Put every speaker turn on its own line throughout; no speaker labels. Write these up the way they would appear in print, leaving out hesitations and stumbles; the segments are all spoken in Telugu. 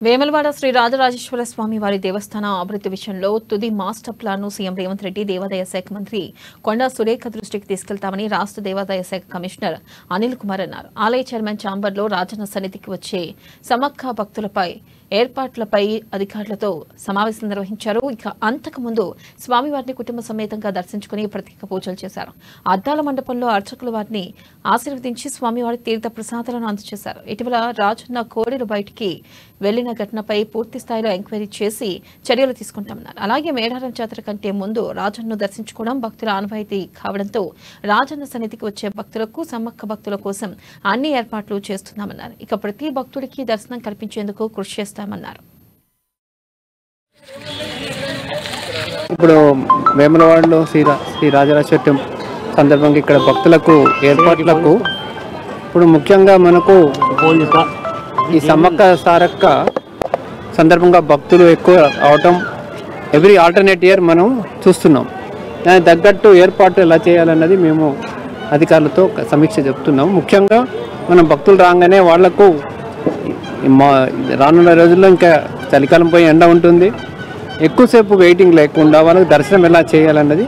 వేములవాడ శ్రీ రాజరాజేశ్వర స్వామి వారి దేవస్థాన అభివృద్ధి విషయంలో తుది మాస్టర్ ప్లాన్ను సీఎం రేవంత్ రెడ్డి దేవాదాయ శాఖ మంత్రి కొండా సురేఖ దృష్టికి తీసుకెళ్తామని రాష్ట్ర దేవాదాయ శాఖ కమిషనర్ అనిల్ కుమార్ అన్నారు. ఆలయ చైర్మన్ ఛాంబర్లో రాజన్న సన్నిధికి వచ్చే సమక్క భక్తులపై ఏర్పాట్లపై అధికారులతో సమావేశం నిర్వహించారు. ఇక అంతకుముందు స్వామివారిని కుటుంబ సమేతంగా దర్శించుకుని ప్రత్యేక పూజలు చేశారు. అద్దాల మండపంలో అర్చకులు వారిని ఆశీర్వదించి స్వామివారి తీర్థ ప్రసాదాలను అందజేశారు. ఇటీవల రాజన్న కోడెలు బయటికి వెళ్లిన ఘటనపై పూర్తి స్థాయిలో ఎంక్వైరీ చేసి చర్యలు తీసుకుంటామన్నారు. అలాగే మేడారం జాతర కంటే ముందు రాజన్ను దర్శించుకోవడం భక్తుల ఆనవాయితీ కావడంతో రాజన్న సన్నిధికి వచ్చే భక్తులకు సమ్మక్క భక్తుల కోసం అన్ని ఏర్పాట్లు చేస్తున్నామన్నారు. ఇక ప్రతి భక్తుడికి దర్శనం కల్పించేందుకు కృషి చేస్తామన్నారు.
ఇప్పుడు వేములవాడలో శ్రీ రాజరాజేశ్వర టెంపుల్ సందర్భంగా ఇక్కడ భక్తులకు ఏర్పాట్లకు ఇప్పుడు ముఖ్యంగా మనకు ఈ సమ్మక్క సారక్క సందర్భంగా భక్తులు ఎక్కువ అవటం ఎవ్రీ ఆల్టర్నేట్ ఇయర్ మనం చూస్తున్నాం. దానికి తగ్గట్టు ఏర్పాటు ఎలా చేయాలన్నది మేము అధికారులతో సమీక్ష చెప్తున్నాం. ముఖ్యంగా మనం భక్తులు రాగానే వాళ్లకు రానున్న రోజుల్లో ఇంకా చలికాలం పోయి ఎండ ఉంటుంది, ఎక్కువసేపు వెయిటింగ్ లేకుండా వాళ్ళకి దర్శనం ఎలా చేయాలన్నది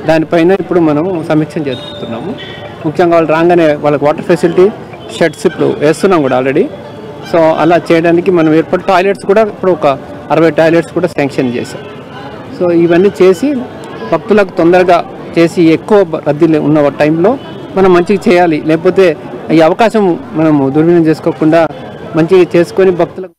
దానిపైన ఇప్పుడు మనం సమీక్ష జరుపుతున్నాము. ముఖ్యంగా వాళ్ళు రాగానే వాళ్ళకి వాటర్ ఫెసిలిటీ షెడ్స్ ఇప్పుడు వేస్తున్నాం కూడా ఆల్రెడీ. సో అలా చేయడానికి మనం ఏర్పాటు టాయిలెట్స్ కూడా ఇప్పుడు ఒక 60 టాయిలెట్స్ కూడా శాంక్షన్ చేశాం. సో ఇవన్నీ చేసి భక్తులకు తొందరగా చేసి ఎక్కువ రద్దీ ఉన్న టైంలో మనం మంచిగా చేయాలి. లేకపోతే ఈ అవకాశం మనము దుర్వినియోగం చేసుకోకుండా మంచిగా చేసుకొని భక్తులకు